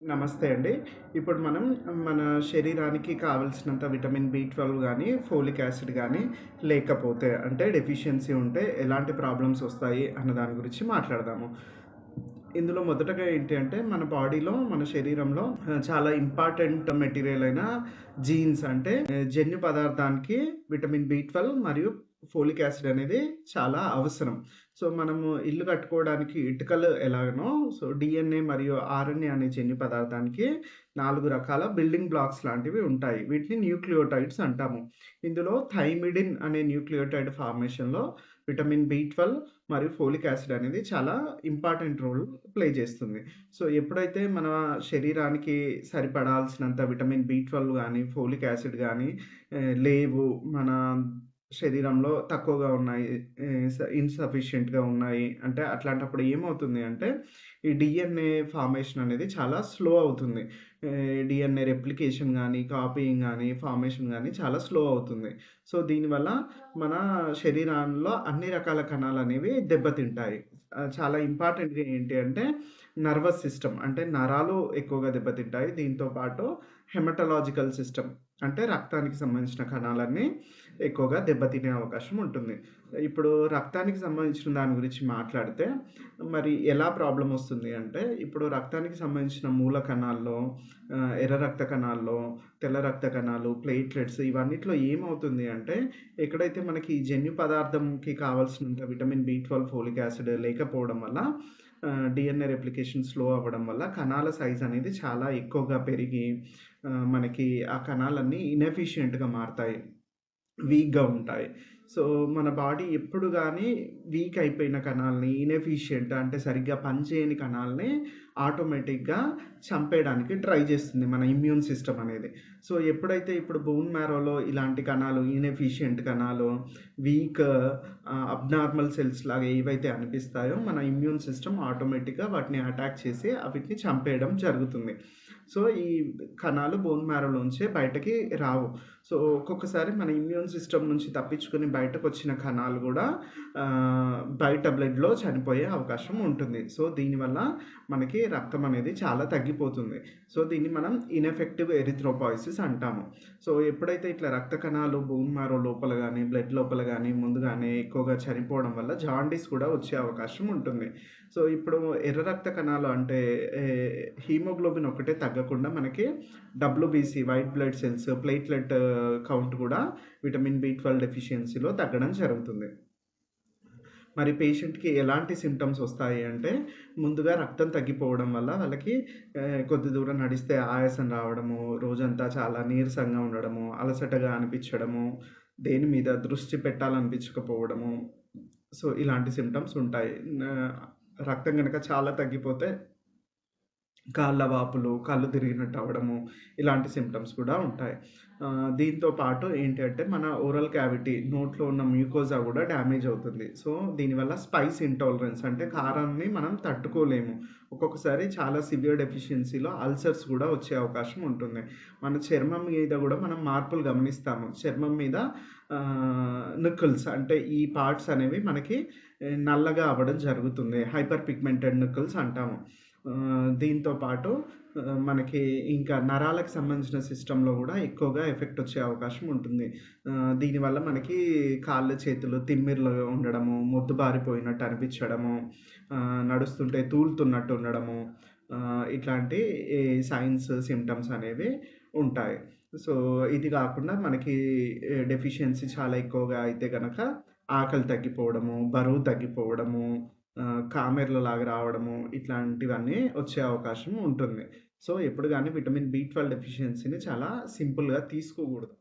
నమస్తే అండి. ఇప్పుడు మనం మన శరీరానికి కావాల్సినంత విటమిన్ బి12 గానీ, ఫోలిక్ యాసిడ్ గానీ లేకపోతే అంటే డెఫిషియన్సీ ఉంటే ఎలాంటి ప్రాబ్లమ్స్ ఒస్తాయి అన్న దాని గురించి మాట్లాడదాము. ఇందులో మొదటగా ఏంటి అంటే మన బాడీలో, మన శరీరంలో చాలా ఇంపార్టెంట్ మెటీరియల్ అయిన జీన్స్ అంటే జన్యు పదార్థానికి విటమిన్ బి12 మరియు ఫోలిక్ యాసిడ్ అనేది చాలా అవసరం. సో, మనము ఇల్లు కట్టుకోవడానికి ఇటుకలు ఎలాగనో డీఎన్ఏ మరియు ఆర్ఎన్ఏ అనే జన్యు పదార్థానికి 4 రకాల బిల్డింగ్ బ్లాక్స్ లాంటివి ఉంటాయి. వీటిని న్యూక్లియోటైడ్స్ అంటాము. ఇందులో థైమిడిన్ అనే న్యూక్లియోటైడ్ ఫార్మేషన్‌లో విటమిన్ బి12 మరియు ఫోలిక్ యాసిడ్ అనేది చాలా ఇంపార్టెంట్ రోల్ ప్లే చేస్తుంది. సో, ఎప్పుడైతే మన శరీరానికి సరిపడాల్సినంత విటమిన్ బి12 గానీ, ఫోలిక్ యాసిడ్ గానీ లేవు, మన శరీరంలో తక్కువగా ఉన్నాయి, ఇన్‌సఫిషియెంట్‌గా ఉన్నాయి అంటే అట్లాంటప్పుడు ఏమవుతుంది అంటే, ఈ డీఎన్ఏ ఫార్మేషన్ అనేది చాలా స్లో అవుతుంది. డీఎన్ఏ రెప్లికేషన్ గానీ, కాపీయింగ్ గానీ, ఫార్మేషన్ గానీ చాలా స్లో అవుతుంది. సో, దీనివల్ల మన శరీరంలో అన్ని రకాల కణాలనేవి దెబ్బతింటాయి. చాలా ఇంపార్టెంట్‌గా ఏంటి అంటే నర్వస్ సిస్టమ్ అంటే నరాలు ఎక్కువగా దెబ్బతింటాయి. దీంతో పాటు హెమటలాజికల్ సిస్టమ్ అంటే రక్తానికి సంబంధించిన కణాలన్నీ ఎక్కువగా దెబ్బతినే అవకాశం ఉంటుంది. ఇప్పుడు రక్తానికి సంబంధించిన దాని గురించి మాట్లాడితే మరి ఎలా ప్రాబ్లమ్ వస్తుంది అంటే, ఇప్పుడు రక్తానికి సంబంధించిన మూల కణాల్లో, ఎర్ర రక్త కణాల్లో, తెల్ల రక్త కణాలు, ప్లేట్లెట్స్ ఇవన్నిట్లో ఏమవుతుంది అంటే, ఎక్కడైతే మనకి ఈ జన్యు పదార్థంకి కావాల్సినంత విటమిన్ బి12, ఫోలిక్ యాసిడ్ లేకపోవడం వల్ల డీఎన్ఏ రెప్లికేషన్ స్లో అవ్వడం వల్ల కణాల సైజ్ అనేది చాలా ఎక్కువగా పెరిగి మనకి ఆ కణాలన్నీ ఇనెఫిషియెంట్‌గా మారతాయి. వీక్‌గా ఉంటాయి. సో, మన బాడీ ఎప్పుడు గాని వీక్ అయిపోయిన కణాలని, ఇనెఫిషియెంట్ అంటే సరిగ్గా పనిచేయని కణాలని ఆటోమేటిక్‌గా చంపేయడానికి ట్రై చేస్తుంది మన ఇమ్యూన్ సిస్టమ్ అనేది. సో, ఎప్పుడైతే ఇప్పుడు బోన్ మ్యారోలో ఇలాంటి కణాలు, ఇనెఫిషియెంట్ కణాలు, వీక్ అబ్నార్మల్ సెల్స్ లాగా ఏవైతే అనిపిస్తాయో మన ఇమ్యూన్ సిస్టమ్ ఆటోమేటిక్‌గా వాటిని అటాక్ చేసి వీటిని చంపేయడం జరుగుతుంది. సో, ఈ కణాలు బోన్ మ్యారోలోంచే బయటకి రావు. సో, ఒక్కొక్కసారి మన ఇమ్యూన్ సిస్టమ్ నుంచి తప్పించుకొని బయటకొచ్చిన కణాలు గూడా బయట బ్లడ్‌లో చనిపోయే అవకాశం ఉంటుంది. సో, దీనివల్ల మనకి రక్తం అనేది చాలా తగ్గిపోతుంది. సో, దీన్ని మనం ఇనెఫెక్టివ్ ఎరిథ్రోపాయిసిస్ అంటాము. సో, ఎప్పుడైతే ఇట్లా రక్త కణాలు బోన్ మ్యారో లోపల గాని, బ్లడ్ లోపల గాని ముందుగానే ఎక్కువగా చనిపోవడం వల్ల జాండీస్ కూడా వచ్చే అవకాశం ఉంటుంది. సో, ఇప్పుడు ఎర్ర రక్త కణాలు అంటే ఏ హీమోగ్లోబిన్ ఒక్కటే తగ్గకుండా మనకి WBC white blood cells, platelet count కూడా విటమిన్ బి12 డెఫిషియన్సీలో తగ్గడం జరుగుతుంది. మరి పేషెంట్‌కి ఎలాంటి సింప్టమ్స్ ఒస్తాయి అంటే, ముందుగా రక్తం తగ్గిపోవడం వల్ల వాళ్ళకి కొద్ది దూరం నడిస్తే ఆయాసం రావడము, రోజంతా చాలా నీరసంగా ఉండడము, అలసటగా అనిపిచ్చడము, దేని మీద దృష్టి పెట్టాలనిపించకపోవడము. సో, ఇలాంటి సింప్టమ్స్ ఉంటాయి. రక్తం గనక చాలా తగ్గిపోతే కాళ్ళ వాపులు, కళ్ళు తిరిగినట్టు అవ్వడము, ఇలాంటి సింప్టమ్స్ కూడా ఉంటాయి. దీంతో పాటు ఏంటి అంటే, మన ఓరల్ క్యావిటీ నోట్లో ఉన్న మ్యూకోజా గూడా డ్యామేజ్ అవుతుంది. సో, దీనివల్ల స్పైస్ ఇంటాలరెన్స్ అంటే కారాన్ని మనం తట్టుకోలేము. ఒక్కొక్కసారి చాలా సివియర్ డెఫిషియన్సీలో అల్సర్స్ గూడా వచ్చే అవకాశం ఉంటుంది. మన చర్మం మీద గూడా మనం మార్పులు గమనిస్తాము. చర్మం మీద నిక్కల్స్ అంటే ఈ పార్ట్స్ అనేవి మనకి నల్లగా అవ్వడం జరుగుతుంది. హైపర్ పిగ్మెంటెడ్ నిక్కల్స్ అంటాము. దీంతో పాటు మనకి ఇంకా నరాలకు సంబంధించిన సిస్టమ్‌లో గూడా ఎక్కువగా ఎఫెక్ట్ వచ్చే అవకాశం ఉంటుంది. దీనివల్ల మనకి కాళ్ళు, చేతులు తిమ్మిర్లుగా ఉండడము, మొద్దుబారిపోయినట్టు అనిపించడము, నడుస్తుంటే తూలుతున్నట్టు ఉండడము, ఇట్లాంటి ఈ సైన్స్, సింప్టమ్స్ అనేవి ఉంటాయి. సో, ఇది గాకుండా మనకి డెఫిషియన్సీ చాలా ఎక్కువగా అయితే గనక ఆకలి తగ్గిపోవడము, బరువు తగ్గిపోవడము, కామెర్లలాగా రావడము, ఇట్లాంటివన్నీ వచ్చే అవకాశం ఉంటుంది. సో, ఎప్పుడు గాని విటమిన్ బి12 డెఫిషియన్సీని చాలా సింపుల్‌గా తీసుకోకూడదు.